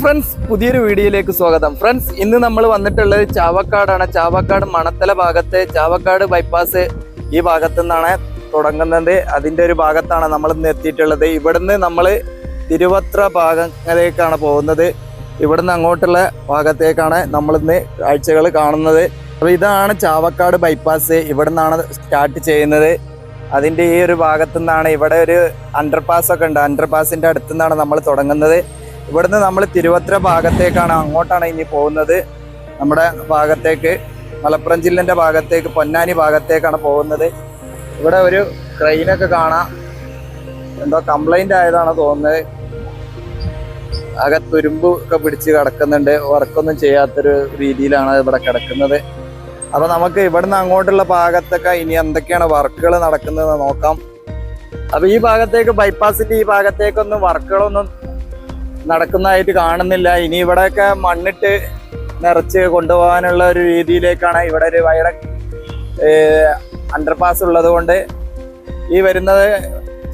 Friends, പുതിയൊരു വീഡിയോയിലേക്ക് സ്വാഗതം. ഫ്രണ്ട്സ്, ഇന്ന് നമ്മൾ വന്നിട്ടുള്ളത് ചാവക്കാടാണ്. ചാവക്കാട് മണത്തല ഭാഗത്ത്, ചാവക്കാട് ബൈപ്പാസ് ഈ ഭാഗത്തു നിന്നാണ് തുടങ്ങുന്നത്. അതിൻ്റെ ഒരു ഭാഗത്താണ് നമ്മൾ ഇന്ന് എത്തിയിട്ടുള്ളത്. ഇവിടുന്ന് നമ്മൾ തിരുവത്ര ഭാഗങ്ങളിലേക്കാണ് പോകുന്നത്. ഇവിടുന്ന് അങ്ങോട്ടുള്ള ഭാഗത്തേക്കാണ് നമ്മളിന്ന് കാഴ്ചകൾ കാണുന്നത്. അപ്പോൾ ഇതാണ് ചാവക്കാട് ബൈപ്പാസ്. ഇവിടെ നിന്നാണ് സ്റ്റാർട്ട് ചെയ്യുന്നത്. അതിൻ്റെ ഈ ഒരു ഭാഗത്തു നിന്നാണ്, ഇവിടെ ഒരു അണ്ടർപാസ് ഒക്കെ ഉണ്ട്. അണ്ടർപാസിൻ്റെ അടുത്തു നിന്നാണ് നമ്മൾ തുടങ്ങുന്നത്. ഇവിടുന്ന് നമ്മൾ തിരുവത്ര ഭാഗത്തേക്കാണ്, അങ്ങോട്ടാണ് ഇനി പോകുന്നത്. നമ്മുടെ ഭാഗത്തേക്ക്, മലപ്പുറം ജില്ലൻ്റെ ഭാഗത്തേക്ക്, പൊന്നാനി ഭാഗത്തേക്കാണ് പോകുന്നത്. ഇവിടെ ഒരു ക്രെയിനൊക്കെ കാണാം. എന്തോ കംപ്ലൈൻ്റ് ആയതാണ് തോന്നുന്നത്. ആകെ തുരുമ്പ് ഒക്കെ പിടിച്ച് കിടക്കുന്നുണ്ട്. വർക്കൊന്നും ചെയ്യാത്തൊരു രീതിയിലാണ് ഇവിടെ കിടക്കുന്നത്. അപ്പോൾ നമുക്ക് ഇവിടുന്ന് അങ്ങോട്ടുള്ള ഭാഗത്തൊക്കെ ഇനി എന്തൊക്കെയാണ് വർക്കുകൾ നടക്കുന്നതെന്ന് നോക്കാം. അപ്പോൾ ഈ ഭാഗത്തേക്ക്, ബൈപ്പാസിൻ്റെ ഈ ഭാഗത്തേക്കൊന്നും വർക്കുകളൊന്നും നടക്കുന്നതായിട്ട് കാണുന്നില്ല. ഇനി ഇവിടെയൊക്കെ മണ്ണിട്ട് നിറച്ച് കൊണ്ടുപോകാനുള്ള ഒരു രീതിയിലേക്കാണ്. ഇവിടെ ഒരു വയറ അണ്ടർപാസ് ഉള്ളത് കൊണ്ട് ഈ വരുന്നത്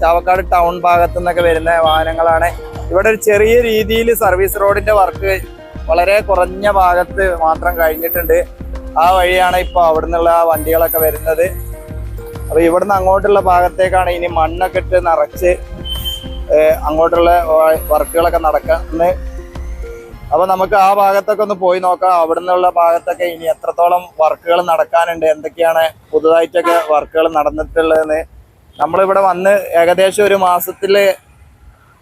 ചാവക്കാട് ടൗൺ ഭാഗത്തു നിന്നൊക്കെ വരുന്ന വാഹനങ്ങളാണ്. ഇവിടെ ഒരു ചെറിയ രീതിയിൽ സർവീസ് റോഡിൻ്റെ വർക്ക് വളരെ കുറഞ്ഞ ഭാഗത്ത് മാത്രം കഴിഞ്ഞിട്ടുണ്ട്. ആ വഴിയാണ് ഇപ്പോൾ അവിടെ നിന്നുള്ള വണ്ടികളൊക്കെ വരുന്നത്. അപ്പോൾ ഇവിടുന്ന് അങ്ങോട്ടുള്ള ഭാഗത്തേക്കാണ് ഇനി മണ്ണൊക്കെ ഇട്ട് നിറച്ച് അങ്ങോട്ടുള്ള വർക്കുകളൊക്കെ നടക്കുന്നത്. അപ്പോൾ നമുക്ക് ആ ഭാഗത്തൊക്കെ ഒന്ന് പോയി നോക്കാം. അവിടെ നിന്നുള്ള ഭാഗത്തൊക്കെ ഇനി എത്രത്തോളം വർക്കുകൾ നടക്കാനുണ്ട്, എന്തൊക്കെയാണ് പുതുതായിട്ടൊക്കെ വർക്കുകൾ നടന്നിട്ടുള്ളതെന്ന്. നമ്മളിവിടെ വന്ന് ഏകദേശം ഒരു മാസത്തിൽ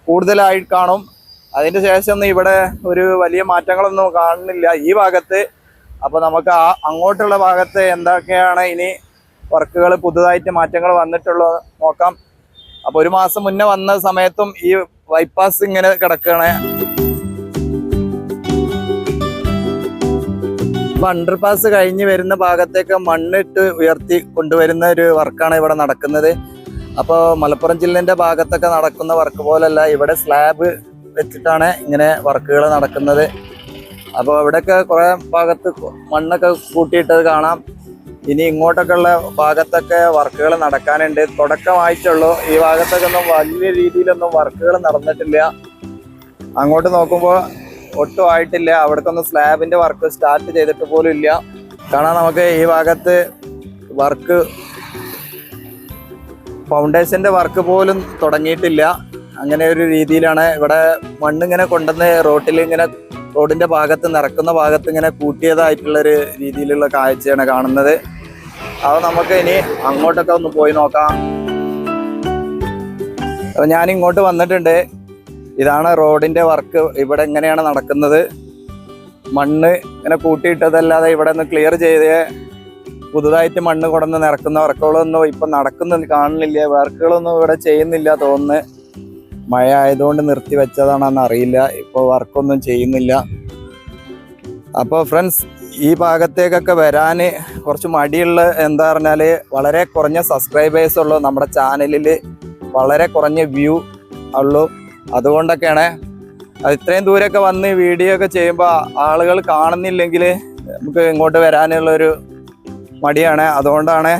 കൂടുതലായി കാണും. അതിന് ശേഷം ഇവിടെ ഒരു വലിയ മാറ്റങ്ങളൊന്നും കാണുന്നില്ല ഈ ഭാഗത്ത്. അപ്പോൾ നമുക്ക് അങ്ങോട്ടുള്ള ഭാഗത്ത് എന്തൊക്കെയാണ് ഇനി വർക്കുകൾ, പുതുതായിട്ട് മാറ്റങ്ങൾ വന്നിട്ടുള്ളത് നോക്കാം. അപ്പോൾ ഒരു മാസം മുന്നേ വന്ന സമയത്തും ഈ ബൈപ്പാസ് ഇങ്ങനെ കിടക്കുകയാണ്. അപ്പോൾ അണ്ടർപാസ് കഴിഞ്ഞ് വരുന്ന ഭാഗത്തേക്ക് മണ്ണിട്ട് ഉയർത്തി കൊണ്ടുവരുന്ന ഒരു വർക്കാണ് ഇവിടെ നടക്കുന്നത്. അപ്പോൾ മലപ്പുറം ജില്ലേൻ്റെ ഭാഗത്തൊക്കെ നടക്കുന്ന വർക്ക് പോലല്ല, ഇവിടെ സ്ലാബ് വെച്ചിട്ടാണ് ഇങ്ങനെ വർക്കുകൾ നടക്കുന്നത്. അപ്പോൾ ഇവിടെയൊക്കെ കുറേ ഭാഗത്ത് മണ്ണൊക്കെ കൂട്ടിയിട്ടത് കാണാം. ഇനി ഇങ്ങോട്ടൊക്കെ ഉള്ള ഭാഗത്തൊക്കെ വർക്കുകൾ നടക്കാനുണ്ട്. തുടക്കമായിട്ടുള്ളൂ. ഈ ഭാഗത്തൊക്കെ ഒന്നും വലിയ രീതിയിലൊന്നും വർക്കുകൾ നടന്നിട്ടില്ല. അങ്ങോട്ട് നോക്കുമ്പോൾ ഒട്ടും ആയിട്ടില്ല. അവിടേക്കൊന്നും സ്ലാബിൻ്റെ വർക്ക് സ്റ്റാർട്ട് ചെയ്തിട്ട് പോലും ഇല്ല. കാണാൻ നമുക്ക് ഈ ഭാഗത്ത് വർക്ക്, ഫൗണ്ടേഷൻ്റെ വർക്ക് പോലും തുടങ്ങിയിട്ടില്ല. അങ്ങനെ ഒരു രീതിയിലാണ് ഇവിടെ മണ്ണിങ്ങനെ കൊണ്ടുവന്ന് റോഡിൻ്റെ ഭാഗത്ത്, നിറക്കുന്ന ഭാഗത്ത് ഇങ്ങനെ കൂട്ടിയതായിട്ടുള്ളൊരു രീതിയിലുള്ള കാഴ്ചയാണ് കാണുന്നത്. അത് നമുക്ക് ഇനി അങ്ങോട്ടൊക്കെ ഒന്ന് പോയി നോക്കാം. അപ്പോൾ ഞാൻ ഇങ്ങോട്ട് വന്നിട്ടുണ്ട്. ഇതാണ് റോഡിൻ്റെ വർക്ക്. ഇവിടെ എങ്ങനെയാണ് നടക്കുന്നത്. മണ്ണ് ഇങ്ങനെ കൂട്ടിയിട്ടതല്ലാതെ ഇവിടെ ഒന്ന് ക്ലിയർ ചെയ്ത് പുതുതായിട്ട് മണ്ണ് കൊണ്ടുവന്ന് നിറക്കുന്ന വർക്കുകളൊന്നും ഇപ്പം കാണുന്നില്ല. വർക്കുകളൊന്നും ഇവിടെ ചെയ്യുന്നില്ല തോന്നുന്നു. മഴ ആയതുകൊണ്ട് നിർത്തി വെച്ചതാണെന്ന് അറിയില്ല. ഇപ്പോൾ വർക്കൊന്നും ചെയ്യുന്നില്ല. അപ്പോൾ ഫ്രണ്ട്സ്, ഈ ഭാഗത്തേക്കൊക്കെ വരാൻ കുറച്ച് മടിയുള്ള, എന്താ പറഞ്ഞാൽ വളരെ കുറഞ്ഞ സബ്സ്ക്രൈബേഴ്സ് ഉള്ളൂ നമ്മുടെ ചാനലിൽ, വളരെ കുറഞ്ഞ വ്യൂ ഉള്ളൂ. അതുകൊണ്ടൊക്കെയാണ് അത് ഇത്രയും ദൂരമൊക്കെ വന്ന് വീഡിയോ ഒക്കെ ചെയ്യുമ്പോൾ ആളുകൾ കാണുന്നില്ലെങ്കിൽ നമുക്ക് ഇങ്ങോട്ട് വരാനുള്ളൊരു മടിയാണ്. അതുകൊണ്ടാണ്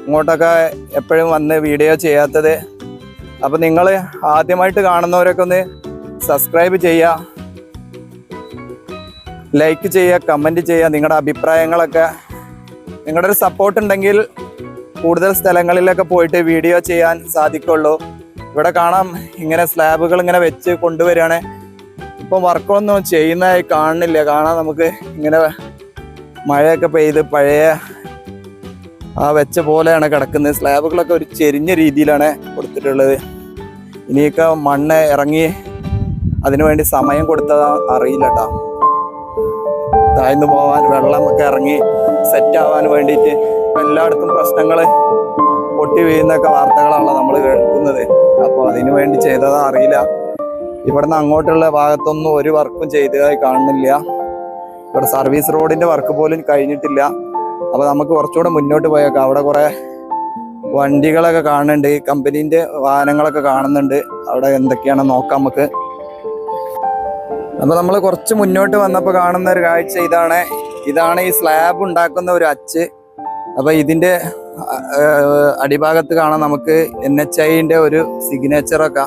ഇങ്ങോട്ടൊക്കെ എപ്പോഴും വന്ന് വീഡിയോ ചെയ്യാത്തത്. അപ്പോൾ നിങ്ങൾ ആദ്യമായിട്ട് കാണുന്നവരൊക്കെ ഒന്ന് സബ്സ്ക്രൈബ് ചെയ്യുക, ലൈക്ക് ചെയ്യുക, കമൻറ്റ് ചെയ്യുക. നിങ്ങളുടെ അഭിപ്രായങ്ങളൊക്കെ, നിങ്ങളുടെ ഒരു സപ്പോർട്ട് ഉണ്ടെങ്കിൽ കൂടുതൽ സ്ഥലങ്ങളിലൊക്കെ പോയിട്ട് വീഡിയോ ചെയ്യാൻ സാധിക്കുള്ളൂ. ഇവിടെ കാണാം ഇങ്ങനെ സ്ലാബുകൾ ഇങ്ങനെ വെച്ച് കൊണ്ടുവരികയാണ്. ഇപ്പം വർക്കൊന്നും ചെയ്യുന്നതായി കാണുന്നില്ല. കാണാം നമുക്ക് ഇങ്ങനെ മഴയൊക്കെ പെയ്ത് പഴയ ആ വെച്ച പോലെയാണ് കിടക്കുന്നത്. സ്ലാബുകളൊക്കെ ഒരു ചെരിഞ്ഞ രീതിയിലാണ് കൊടുത്തിട്ടുള്ളത്. ഇനിയൊക്കെ മണ്ണ് ഇറങ്ങി അതിനുവേണ്ടി സമയം കൊടുത്തതാ അറിയില്ല കേട്ടോ. താഴ്ന്നു പോകാൻ, വെള്ളമൊക്കെ ഇറങ്ങി സെറ്റാവാൻ വേണ്ടിയിട്ട് എല്ലായിടത്തും പ്രശ്നങ്ങൾ, പൊട്ടി വീഴുന്നൊക്കെ വാർത്തകളാണല്ലോ നമ്മൾ കേൾക്കുന്നത്. അപ്പോൾ അതിനു വേണ്ടി ചെയ്തതാ അറിയില്ല. ഇവിടുന്ന് അങ്ങോട്ടുള്ള ഭാഗത്തൊന്നും ഒരു വർക്കും ചെയ്തതായി കാണുന്നില്ല. ഇവിടെ സർവീസ് റോഡിൻ്റെ വർക്ക് പോലും കഴിഞ്ഞിട്ടില്ല. അപ്പോൾ നമുക്ക് കുറച്ചുകൂടെ മുന്നോട്ട് പോയേക്കാം. അവിടെ കുറേ വണ്ടികളൊക്കെ കാണുന്നുണ്ട്, കമ്പനീൻ്റെ വാഹനങ്ങളൊക്കെ കാണുന്നുണ്ട്. അവിടെ എന്തൊക്കെയാണെന്ന് നോക്കാം നമുക്ക്. അപ്പോൾ നമ്മൾ കുറച്ച് മുന്നോട്ട് വന്നപ്പോൾ കാണുന്ന ഒരു കാഴ്ച ഇതാണ് ഈ സ്ലാബ് ഉണ്ടാക്കുന്ന ഒരു അച്ച്. അപ്പോൾ ഇതിൻ്റെ അടിഭാഗത്ത് കാണാം നമുക്ക് NHIൻ്റെ ഒരു സിഗ്നേച്ചറൊക്കെ.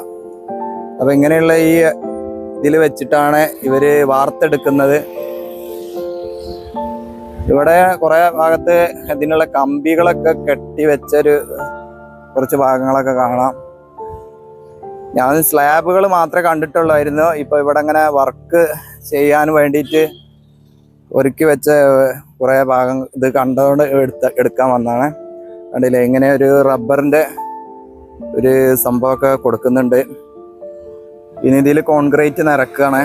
അപ്പോൾ ഇങ്ങനെയുള്ള ഈ ഇതിൽ വെച്ചിട്ടാണ് ഇവര് വാർത്തെടുക്കുന്നത്. ഇവിടെ കുറെ ഭാഗത്ത് ഇതിനുള്ള കമ്പികളൊക്കെ കെട്ടി വെച്ചൊരു കുറച്ച് ഭാഗങ്ങളൊക്കെ കാണാം. ഞാൻ സ്ലാബുകൾ മാത്രമേ കണ്ടിട്ടുള്ളായിരുന്നു. ഇപ്പൊ ഇവിടെ അങ്ങനെ വർക്ക് ചെയ്യാൻ വേണ്ടിയിട്ട് ഒരുക്കി വെച്ച കുറെ ഭാഗം ഇത് കണ്ടുകൊണ്ട് എടുക്കാൻ വന്നതാണ്. കണ്ടില്ലേ, ഇങ്ങനെ ഒരു റബ്ബറിന്റെ ഒരു സംഭവമൊക്കെ കൊടുക്കുന്നുണ്ട്. ഇനി ഇതിൽ കോൺക്രീറ്റ് നിറക്കാണ്.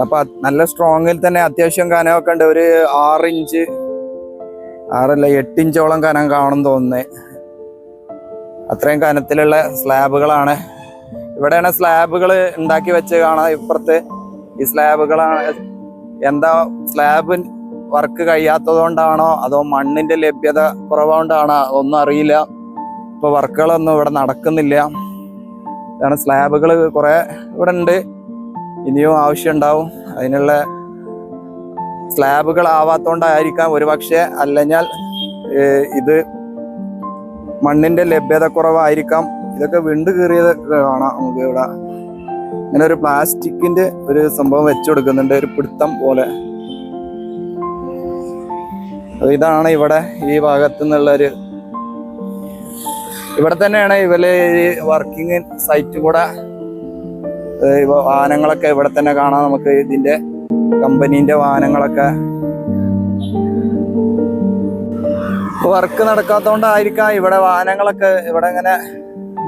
അപ്പൊ നല്ല സ്ട്രോങ്ങിൽ തന്നെ അത്യാവശ്യം കനമൊക്കെ ഉണ്ട്. ഒരു 6 ഇഞ്ച് 8 ഇഞ്ചോളം കനം കാണും തോന്നുന്നേ. അത്രയും കനത്തിലുള്ള സ്ലാബുകളാണ്. ഇവിടെയാണ് സ്ലാബുകൾ ഉണ്ടാക്കി വെച്ച് കാണാം. ഇപ്പുറത്ത് ഈ സ്ലാബുകളാണ്. എന്താ സ്ലാബ് വർക്ക് കഴിയാത്തത് കൊണ്ടാണോ അതോ മണ്ണിന്റെ ലഭ്യത കുറവുകൊണ്ടാണോ ഒന്നും അറിയില്ല. ഇപ്പൊ വർക്കുകളൊന്നും ഇവിടെ നടക്കുന്നില്ല. ഇതാണ് സ്ലാബുകൾ കുറെ ഇവിടെ ഉണ്ട്. ഇനിയും ആവശ്യം ഉണ്ടാവും. അതിനുള്ള സ്ലാബുകൾ ആവാത്തോണ്ടായിരിക്കാം ഒരു പക്ഷെ, അല്ലെങ്കിൽ ഇത് മണ്ണിന്റെ ലഭ്യത കുറവായിരിക്കാം. ഇതൊക്കെ വിണ്ട് കീറിയത് കാണാം നമുക്ക് ഇവിടെ. ഇങ്ങനെ ഒരു പ്ലാസ്റ്റിക്കിന്റെ ഒരു സംഭവം വെച്ചു കൊടുക്കുന്നുണ്ട്, ഒരു പിടുത്തം പോലെ. ഇതാണ് ഇവിടെ ഈ ഭാഗത്തു നിന്നുള്ളൊരു, ഇവിടെ തന്നെയാണ് ഇവര് വർക്കിംഗ് സൈറ്റ് കൂടെ. വാഹനങ്ങളൊക്കെ ഇവിടെ തന്നെ കാണാം നമുക്ക്. ഇതിന്റെ കമ്പനീന്റെ വാഹനങ്ങളൊക്കെ വർക്ക് നടക്കാത്തോണ്ടായിരിക്കാം ഇവിടെ വാഹനങ്ങളൊക്കെ ഇവിടെ ഇങ്ങനെ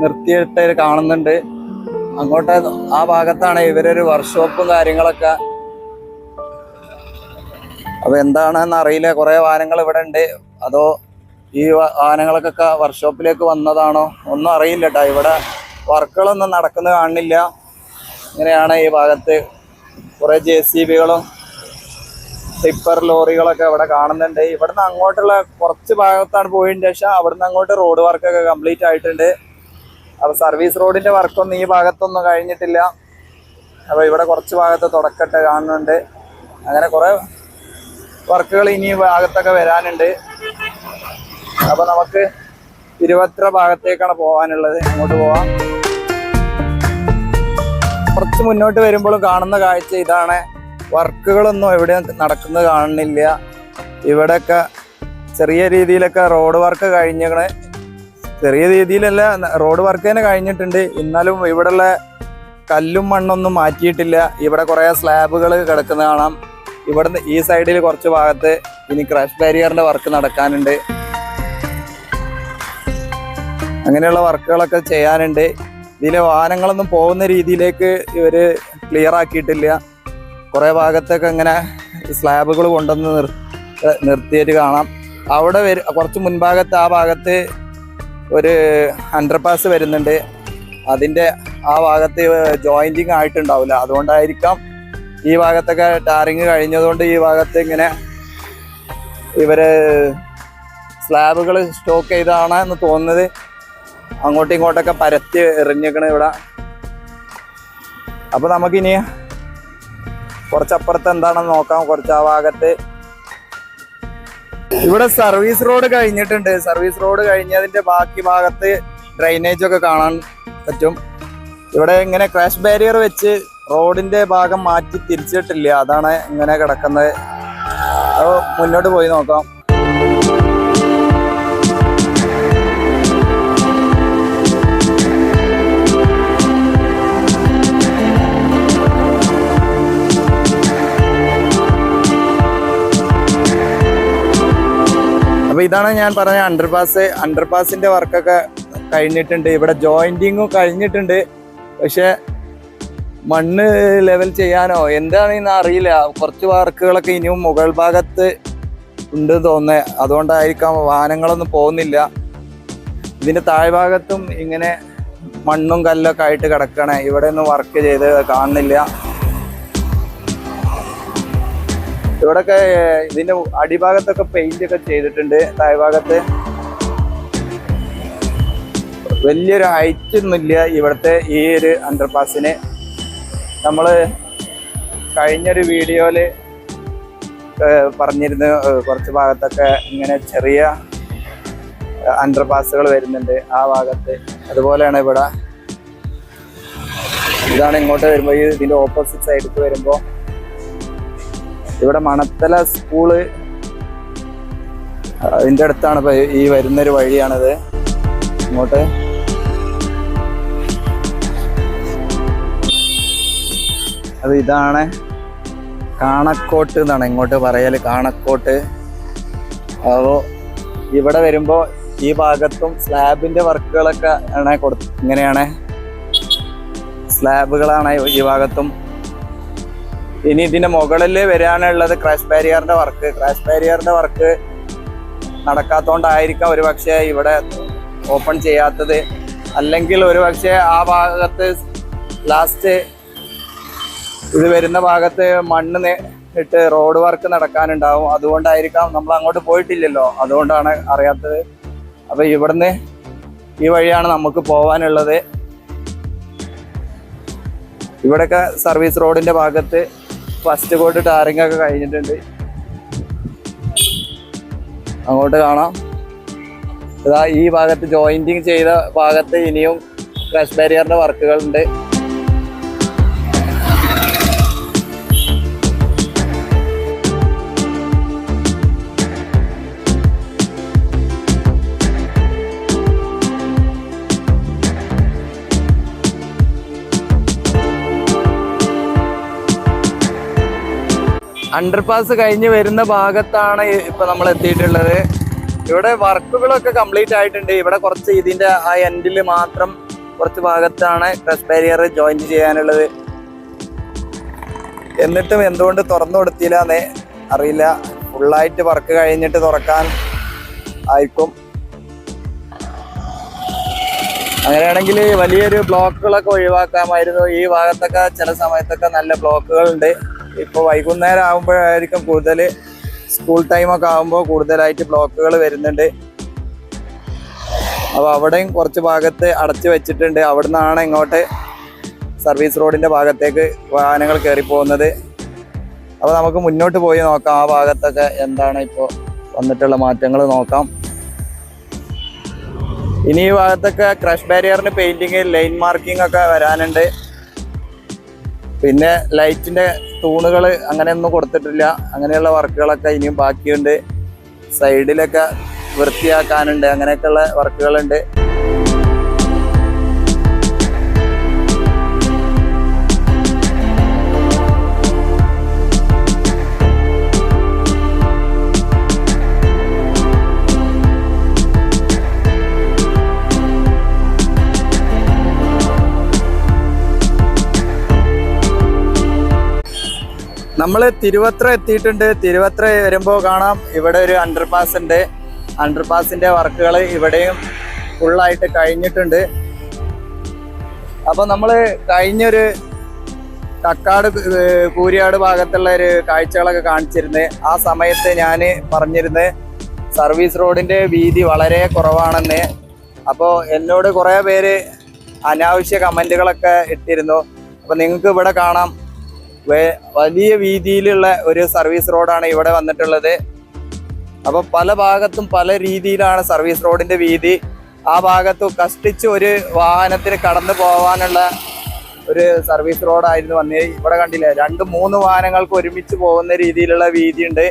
നിർത്തിയിട്ട് കാണുന്നുണ്ട്. അങ്ങോട്ട് ആ ഭാഗത്താണ് ഇവരൊരു വർക്ക്ഷോപ്പും കാര്യങ്ങളൊക്കെ. അപ്പൊ എന്താണെന്ന് അറിയില്ല. കുറെ വാഹനങ്ങൾ ഇവിടെ ഉണ്ട്. അതോ ഈ വാഹനങ്ങൾക്കൊക്കെ വർക്ക്ഷോപ്പിലേക്ക് വന്നതാണോ ഒന്നും അറിയില്ല കേട്ടോ. ഇവിടെ വർക്കുകളൊന്നും നടക്കുന്നത് കാണുന്നില്ല. ഇങ്ങനെയാണ് ഈ ഭാഗത്ത് കുറെ JCBകളും ടിപ്പർ ലോറികളൊക്കെ ഇവിടെ കാണുന്നുണ്ട്. ഇവിടുന്ന് അങ്ങോട്ടുള്ള കുറച്ച് ഭാഗത്താണ് പോയതിന് ശേഷം അവിടുന്ന് അങ്ങോട്ട് റോഡ് വർക്കൊക്കെ കംപ്ലീറ്റ് ആയിട്ടുണ്ട്. അപ്പൊ സർവീസ് റോഡിന്റെ വർക്കൊന്നും ഈ ഭാഗത്തൊന്നും കഴിഞ്ഞിട്ടില്ല. അപ്പൊ ഇവിടെ കുറച്ച് ഭാഗത്ത് തുടക്കട്ടെ കാണുന്നുണ്ട്. അങ്ങനെ കുറെ വർക്കുകൾ ഇനി ഭാഗത്തൊക്കെ വരാനുണ്ട്. അപ്പൊ നമുക്ക് തിരുവത്ര ഭാഗത്തേക്കാണ് പോകാനുള്ളത്. അങ്ങോട്ട് പോവാം. കുറച്ച് മുന്നോട്ട് വരുമ്പോഴും കാണുന്ന കാഴ്ച ഇതാണ്. വർക്കുകളൊന്നും എവിടെ നടക്കുന്നത് കാണുന്നില്ല. ഇവിടെയൊക്കെ ചെറിയ രീതിയിലൊക്കെ റോഡ് വർക്ക് കഴിഞ്ഞാണ്. ചെറിയ രീതിയിലല്ല, റോഡ് വർക്ക് തന്നെ കഴിഞ്ഞിട്ടുണ്ട്. എന്നാലും ഇവിടെയുള്ള കല്ലും മണ്ണൊന്നും മാറ്റിയിട്ടില്ല. ഇവിടെ കുറെ സ്ലാബുകൾ കിടക്കുന്ന കാണാം. ഇവിടുന്ന് ഈ സൈഡിൽ കുറച്ച് ഭാഗത്ത് ഇനി ക്രാഷ് ബാരിയറിന്റെ വർക്ക് നടക്കാനുണ്ട്. അങ്ങനെയുള്ള വർക്കുകളൊക്കെ ചെയ്യാനുണ്ട്. ഇതിലെ വാഹനങ്ങളൊന്നും പോകുന്ന രീതിയിലേക്ക് ഇവര് ക്ലിയർ ആക്കിയിട്ടില്ല. കുറെ ഭാഗത്തൊക്കെ ഇങ്ങനെ സ്ലാബുകൾ കൊണ്ടുവന്ന് നിർത്തിയിട്ട് കാണാം. അവിടെ കുറച്ച് മുൻഭാഗത്ത് ആ ഭാഗത്ത് ഒരു അണ്ടർപാസ് വരുന്നുണ്ട്. അതിന്റെ ആ ഭാഗത്ത് ജോയിന്റിങ് ആയിട്ടുണ്ടാവില്ല. അതുകൊണ്ടായിരിക്കാം ഈ ഭാഗത്തൊക്കെ ടാറിങ് കഴിഞ്ഞതുകൊണ്ട് ഈ ഭാഗത്ത് ഇങ്ങനെ ഇവര് സ്ലാബുകൾ സ്റ്റോക്ക് ചെയ്താണ് എന്ന് തോന്നുന്നത്. അങ്ങോട്ടും ഇങ്ങോട്ടൊക്കെ പരത്തി എറിഞ്ഞേക്കണ ഇവിടെ. അപ്പൊ നമുക്കിനി കുറച്ചപ്പുറത്ത് എന്താണെന്ന് നോക്കാം. കുറച്ച് ആ ഭാഗത്ത് ഇവിടെ സർവീസ് റോഡ് കഴിഞ്ഞിട്ടുണ്ട്. സർവീസ് റോഡ് കഴിഞ്ഞതിന്റെ ബാക്കി ഭാഗത്ത് ഡ്രൈനേജ് ഒക്കെ കാണാൻ പറ്റും. ഇവിടെ ഇങ്ങനെ ക്രാഷ് ബാരിയർ വെച്ച് റോഡിന്റെ ഭാഗം മാറ്റി തിരിച്ചിട്ടില്ല. അതാണ് ഇങ്ങനെ കിടക്കുന്നത്. അത് മുന്നോട്ട് പോയി നോക്കാം. അപ്പൊ ഇതാണ് ഞാൻ പറഞ്ഞ അണ്ടർപാസ്. അണ്ടർപാസിന്റെ വർക്കൊക്കെ കഴിഞ്ഞിട്ടുണ്ട്. ഇവിടെ ജോയിന്റിങ്ങും കഴിഞ്ഞിട്ടുണ്ട്. പക്ഷെ മണ്ണ് ലെവൽ ചെയ്യാനോ എന്താണെന്ന് അറിയില്ല. കുറച്ച് വർക്കുകളൊക്കെ ഇനിയും മുകൾ ഭാഗത്ത് ഉണ്ട് തോന്നുന്നത്. അതുകൊണ്ടായിരിക്കാം വാഹനങ്ങളൊന്നും പോകുന്നില്ല. ഇതിന്റെ താഴ്ഭാഗത്തും ഇങ്ങനെ മണ്ണും കല്ലൊക്കെ ആയിട്ട് കിടക്കണേ. ഇവിടെ ഒന്നും വർക്ക് ചെയ്ത് കാണുന്നില്ല. ഇവിടൊക്കെ ഇതിന്റെ അടിഭാഗത്തൊക്കെ പെയിന്റ് ഒക്കെ ചെയ്തിട്ടുണ്ട്. താഴ്ഭാഗത്ത് വലിയൊരു ഹൈറ്റ് ഒന്നുമില്ല ഇവിടുത്തെ ഈ ഒരു അണ്ടർപാസിന്. നമ്മള് കഴിഞ്ഞൊരു വീഡിയോയില് പറഞ്ഞിരുന്നു കുറച്ച് ഭാഗത്തൊക്കെ ഇങ്ങനെ ചെറിയ അണ്ടർപാസുകൾ വരുന്നുണ്ട് ആ ഭാഗത്ത്. അതുപോലെയാണ് ഇവിടെ ഇതാണ് ഇങ്ങോട്ട് വരുമ്പോൾ ഇതിന്റെ ഓപ്പോസിറ്റ് സൈഡിലേക്ക് വരുമ്പോൾ ഇവിടെ മണത്തല സ്കൂള് അതിന്റെ അടുത്താണ് ഇപ്പൊ ഈ വരുന്നൊരു വഴിയാണിത്. ഇങ്ങോട്ട് അത് ഇതാണ് കാണക്കോട്ട് എന്നാണ് ഇങ്ങോട്ട് പറയല്, കാണക്കോട്ട്. അപ്പോൾ ഇവിടെ വരുമ്പോൾ ഈ ഭാഗത്തും സ്ലാബിന്റെ വർക്കുകളൊക്കെ ആണ് ഇങ്ങനെയാണ്, സ്ലാബുകളാണ് ഈ ഭാഗത്തും. ഇനി ഇതിന്റെ മുകളിൽ വരാനുള്ളത് ക്രാഷ് ബാരിയറിന്റെ വർക്ക്. ക്രാഷ് ബാരിയറിന്റെ വർക്ക് നടക്കാത്തോണ്ടായിരിക്കാം ഒരു പക്ഷേ ഇവിടെ ഓപ്പൺ ചെയ്യാത്തത്. അല്ലെങ്കിൽ ഒരു പക്ഷേ ആ ഭാഗത്ത് ലാസ്റ്റ് ഇത് വരുന്ന ഭാഗത്ത് മണ്ണ് ഇട്ട് റോഡ് വർക്ക് നടക്കാനുണ്ടാവും. അതുകൊണ്ടായിരിക്കാം, നമ്മൾ അങ്ങോട്ട് പോയിട്ടില്ലല്ലോ, അതുകൊണ്ടാണ് അറിയാത്തത്. അപ്പൊ ഇവിടുന്ന് ഈ വഴിയാണ് നമുക്ക് പോവാനുള്ളത്. ഇവിടെയൊക്കെ സർവീസ് റോഡിന്റെ ഭാഗത്ത് ഫസ്റ്റ് കോട്ട് ടാറിംഗ് ഒക്കെ കഴിഞ്ഞിട്ടുണ്ട്. അങ്ങോട്ട് കാണാം. ഇതാ ഈ ഭാഗത്ത് ജോയിന്റിങ് ചെയ്ത ഭാഗത്ത് ഇനിയും ക്രാഷ് ബാരിയറിന്റെ വർക്കുകളുണ്ട്. അണ്ടർപാസ് കഴിഞ്ഞ് വരുന്ന ഭാഗത്താണ് ഇപ്പൊ നമ്മൾ എത്തിയിട്ടുള്ളത്. ഇവിടെ വർക്കുകളൊക്കെ കംപ്ലീറ്റ് ആയിട്ടുണ്ട്. ഇവിടെ കുറച്ച് ഇതിന്റെ ആ എൻഡിൽ മാത്രം കുറച്ച് ഭാഗത്താണ് ക്രഷ് ബാരിയർ ജോയിന്റ് ചെയ്യാനുള്ളത്. എന്നിട്ടും എന്തുകൊണ്ട് തുറന്നു കൊടുത്തില്ലെന്ന് അറിയില്ല. ഫുള്ളായിട്ട് വർക്ക് കഴിഞ്ഞിട്ട് തുറക്കാൻ ആയിരിക്കും. അങ്ങനെയാണെങ്കിൽ വലിയൊരു ബ്ലോക്കുകളൊക്കെ ഒഴിവാക്കാമായിരുന്നു. ഈ ഭാഗത്തൊക്കെ ചില സമയത്തൊക്കെ നല്ല ബ്ലോക്കുകളുണ്ട്. ഇപ്പോൾ വൈകുന്നേരം ആകുമ്പോഴായിരിക്കും കൂടുതൽ, സ്കൂൾ ടൈമൊക്കെ ആകുമ്പോൾ കൂടുതലായിട്ട് ബ്ലോക്കുകൾ വരുന്നുണ്ട്. അപ്പോൾ അവിടെയും കുറച്ച് ഭാഗത്ത് അടച്ചു വെച്ചിട്ടുണ്ട്. അവിടെ നിന്നാണ് ഇങ്ങോട്ട് സർവീസ് റോഡിൻ്റെ ഭാഗത്തേക്ക് വാഹനങ്ങൾ കയറി പോകുന്നത്. അപ്പോൾ നമുക്ക് മുന്നോട്ട് പോയി നോക്കാം. ആ ഭാഗത്തൊക്കെ എന്താണ് ഇപ്പോൾ വന്നിട്ടുള്ള മാറ്റങ്ങൾ നോക്കാം. ഇനി ഈ ഭാഗത്തൊക്കെ ക്രഷ് ബാരിയറിന് പെയിൻറ്റിങ്, ലൈൻ മാർക്കിംഗ് ഒക്കെ വരാനുണ്ട്. പിന്നെ ലൈറ്റിന്റെ തൂണുകൾ അങ്ങനെയൊന്നും കൊടുത്തിട്ടില്ല. അങ്ങനെയുള്ള വർക്കുകളൊക്കെ ഇനിയും ബാക്കിയുണ്ട്. സൈഡിലൊക്കെ വൃത്തിയാക്കാനുണ്ട്. അങ്ങനെയൊക്കെയുള്ള വർക്കുകളുണ്ട്. നമ്മൾ തിരുവത്ര എത്തിയിട്ടുണ്ട്. തിരുവത്ര വരുമ്പോൾ കാണാം ഇവിടെ ഒരു അണ്ടർപാസ് ഉണ്ട്. അണ്ടർപാസിന്റെ വർക്കുകൾ ഇവിടെയും ഫുള്ളായിട്ട് കഴിഞ്ഞിട്ടുണ്ട്. അപ്പോൾ നമ്മൾ കഴിഞ്ഞൊരു കക്കാട് കൂരിയാട് ഭാഗത്തുള്ള ഒരു കാഴ്ചകളൊക്കെ കാണിച്ചിരുന്നത്. ആ സമയത്ത് ഞാൻ പറഞ്ഞിരുന്നത് സർവീസ് റോഡിന്റെ വീതി വളരെ കുറവാണെന്ന്. അപ്പോൾ എന്നോട് കുറേ പേര് അനാവശ്യ കമൻറ്റുകളൊക്കെ ഇട്ടിരുന്നു. അപ്പോൾ നിങ്ങൾക്ക് ഇവിടെ കാണാം വലിയ വീതിയിലുള്ള ഒരു സർവീസ് റോഡാണ് ഇവിടെ വന്നിട്ടുള്ളത്. അപ്പോൾ പല ഭാഗത്തും പല രീതിയിലാണ് സർവീസ് റോഡിന്റെ വീതി. ആ ഭാഗത്ത് കഷ്ടിച്ച് ഒരു വാഹനത്തിന് കടന്നു പോകാനുള്ള ഒരു സർവീസ് റോഡായിരുന്നു വന്നത്. ഇവിടെ കണ്ടില്ലേ, 2-3 വാഹനങ്ങൾക്ക് ഒരുമിച്ച് പോകുന്ന രീതിയിലുള്ള വീതിയുണ്ട്.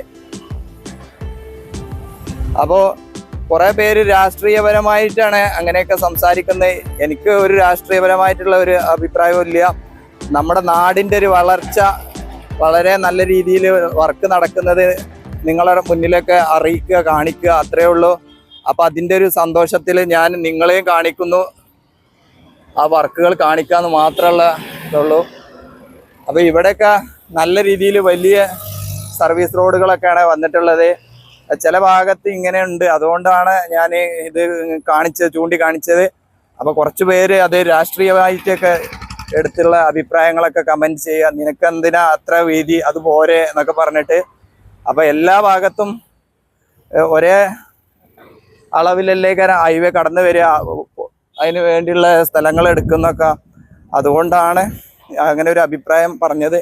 അപ്പോൾ കുറേ പേര് രാഷ്ട്രീയപരമായിട്ടാണ് അങ്ങനെയൊക്കെ സംസാരിക്കുന്നത്. എനിക്ക് ഒരു രാഷ്ട്രീയപരമായിട്ടുള്ള ഒരു അഭിപ്രായവും ഇല്ല. നമ്മുടെ നാടിൻ്റെ ഒരു വളർച്ച, വളരെ നല്ല രീതിയിൽ വർക്ക് നടക്കുന്നത് നിങ്ങളുടെ മുന്നിലൊക്കെ അറിയിക്കുക, കാണിക്കുക, അത്രയേ ഉള്ളൂ. അപ്പം അതിൻ്റെ ഒരു സന്തോഷത്തിൽ ഞാൻ നിങ്ങളെയും കാണിക്കുന്നു. ആ വർക്കുകൾ കാണിക്കാമെന്ന് മാത്രമുള്ള ഇതുള്ളൂ. അപ്പോൾ ഇവിടെയൊക്കെ നല്ല രീതിയിൽ വലിയ സർവീസ് റോഡുകളൊക്കെയാണ് വന്നിട്ടുള്ളത്. ചില ഭാഗത്ത് ഇങ്ങനെ ഉണ്ട്. അതുകൊണ്ടാണ് ഞാൻ ഇത് ചൂണ്ടിക്കാണിച്ചത്. അപ്പോൾ കുറച്ച് പേര് അത് രാഷ്ട്രീയമായിട്ടൊക്കെ എടുത്തുള്ള അഭിപ്രായങ്ങളൊക്കെ കമൻറ്റ് ചെയ്യുക. നിനക്കെന്തിനാ അത്ര വീതി, അത് പോരെ എന്നൊക്കെ പറഞ്ഞിട്ട്. അപ്പോൾ എല്ലാ ഭാഗത്തും ഒരേ അളവിലല്ലേക്കാണ് ഹൈവേ കടന്നു വരിക. അതിന് വേണ്ടിയുള്ള സ്ഥലങ്ങൾ എടുക്കുന്നൊക്കെ. അതുകൊണ്ടാണ് അങ്ങനെ ഒരു അഭിപ്രായം പറഞ്ഞത്.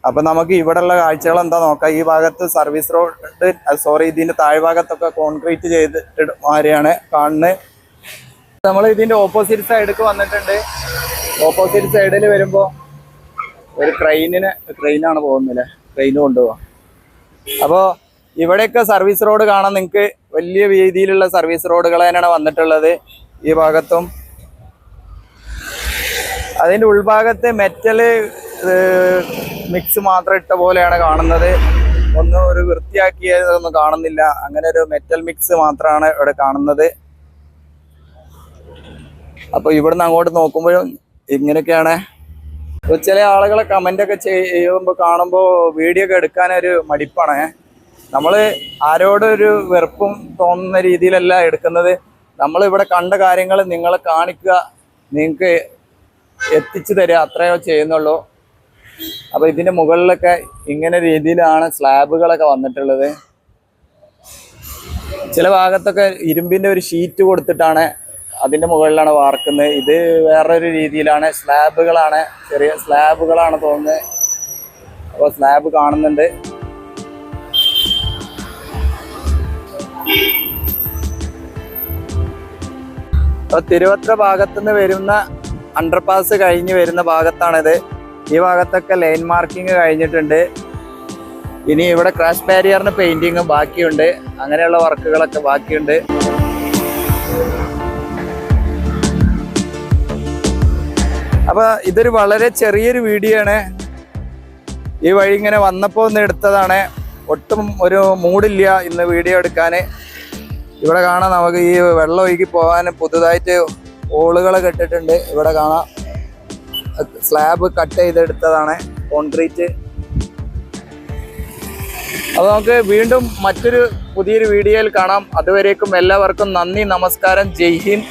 അപ്പം നമുക്ക് ഇവിടെയുള്ള കാഴ്ചകൾ എന്താ നോക്കാം. ഈ ഭാഗത്ത് സർവീസ് റോഡ് ഇതിൻ്റെ താഴ്ഭാഗത്തൊക്കെ കോൺക്രീറ്റ് ചെയ്തിട്ട് മാതിരിയാണ് കാണുന്നത്. നമ്മൾ ഇതിൻ്റെ ഓപ്പോസിറ്റ് സൈഡിലേക്ക് വന്നിട്ടുണ്ട്. ഓപ്പോസിറ്റ് സൈഡിൽ വരുമ്പോൾ ഒരു ക്രെയിനാണ് പോകുന്നില്ലേ, ട്രെയിൻ കൊണ്ടുപോകാം. അപ്പോൾ ഇവിടെയൊക്കെ സർവീസ് റോഡ് കാണാൻ നിങ്ങൾക്ക് വലിയ രീതിയിലുള്ള സർവീസ് റോഡുകൾ തന്നെയാണ് വന്നിട്ടുള്ളത് ഈ ഭാഗത്തും. അതിൻ്റെ ഉൾഭാഗത്ത് മെറ്റൽ മിക്സ് മാത്രം ഇട്ട പോലെയാണ് കാണുന്നത്. ഒന്നും ഒരു വൃത്തിയാക്കിയതൊന്നും കാണുന്നില്ല. അങ്ങനെ ഒരു മെറ്റൽ മിക്സ് മാത്രമാണ് ഇവിടെ കാണുന്നത്. അപ്പോൾ ഇവിടുന്ന് അങ്ങോട്ട് നോക്കുമ്പോഴും ഇങ്ങനെയൊക്കെയാണ്. ചില ആളുകളെ കമൻ്റൊക്കെ ചെയ്യുമ്പോൾ കാണുമ്പോൾ വീഡിയോ ഒക്കെ എടുക്കാനൊരു മടിപ്പാണ്. നമ്മൾ ആരോടൊരു വെറുപ്പും തോന്നുന്ന രീതിയിലല്ല എടുക്കുന്നത്. നമ്മളിവിടെ കണ്ട കാര്യങ്ങൾ നിങ്ങളെ കാണിക്കുക, നിങ്ങൾക്ക് എത്തിച്ചു തരിക, അത്രയോ ചെയ്യുന്നുള്ളൂ. അപ്പോൾ ഇതിൻ്റെ മുകളിലൊക്കെ ഇങ്ങനെ രീതിയിലാണ് സ്ലാബുകളൊക്കെ വന്നിട്ടുള്ളത്. ചില ഭാഗത്തൊക്കെ ഇരുമ്പിൻ്റെ ഒരു ഷീറ്റ് കൊടുത്തിട്ടാണ് അതിൻ്റെ മുകളിലാണ് വാർക്കുന്നത്. ഇത് വേറൊരു രീതിയിലാണ്, സ്ലാബുകളാണ്, ചെറിയ സ്ലാബുകളാണ് തോന്നുന്നത്. അപ്പോൾ സ്ലാബ് കാണുന്നുണ്ട്. അപ്പോൾ തിരുവത്ര ഭാഗത്തുനിന്ന് വരുന്ന അണ്ടർപാസ് കഴിഞ്ഞ് വരുന്ന ഭാഗത്താണിത്. ഈ ഭാഗത്തൊക്കെ ലൈൻ മാർക്കിങ് കഴിഞ്ഞിട്ടുണ്ട്. ഇനി ഇവിടെ ക്രാഷ് ബാരിയറിന് പെയിന്റിങ് ബാക്കിയുണ്ട്. അങ്ങനെയുള്ള വർക്കുകളൊക്കെ ബാക്കിയുണ്ട്. അപ്പോൾ ഇതൊരു വളരെ ചെറിയൊരു വീഡിയോ ആണ്. ഈ വഴി ഇങ്ങനെ വന്നപ്പോൾ ഒന്ന് എടുത്തതാണ്. ഒട്ടും ഒരു മൂഡില്ല ഇന്ന് വീഡിയോ എടുക്കാൻ. ഇവിടെ കാണാം, നമുക്ക് ഈ വെള്ളം ഒഴുകി പോകാൻ പുതുതായിട്ട് ഓളുകളൊക്കെ ഇട്ടിട്ടുണ്ട്. ഇവിടെ കാണാം, സ്ലാബ് കട്ട് ചെയ്തെടുത്തതാണ്, കോൺക്രീറ്റ്. അപ്പോൾ നമുക്ക് വീണ്ടും മറ്റൊരു പുതിയൊരു വീഡിയോയിൽ കാണാം. അതുവരേക്കും എല്ലാവർക്കും നന്ദി, നമസ്കാരം, ജയ് ഹിന്ദ്.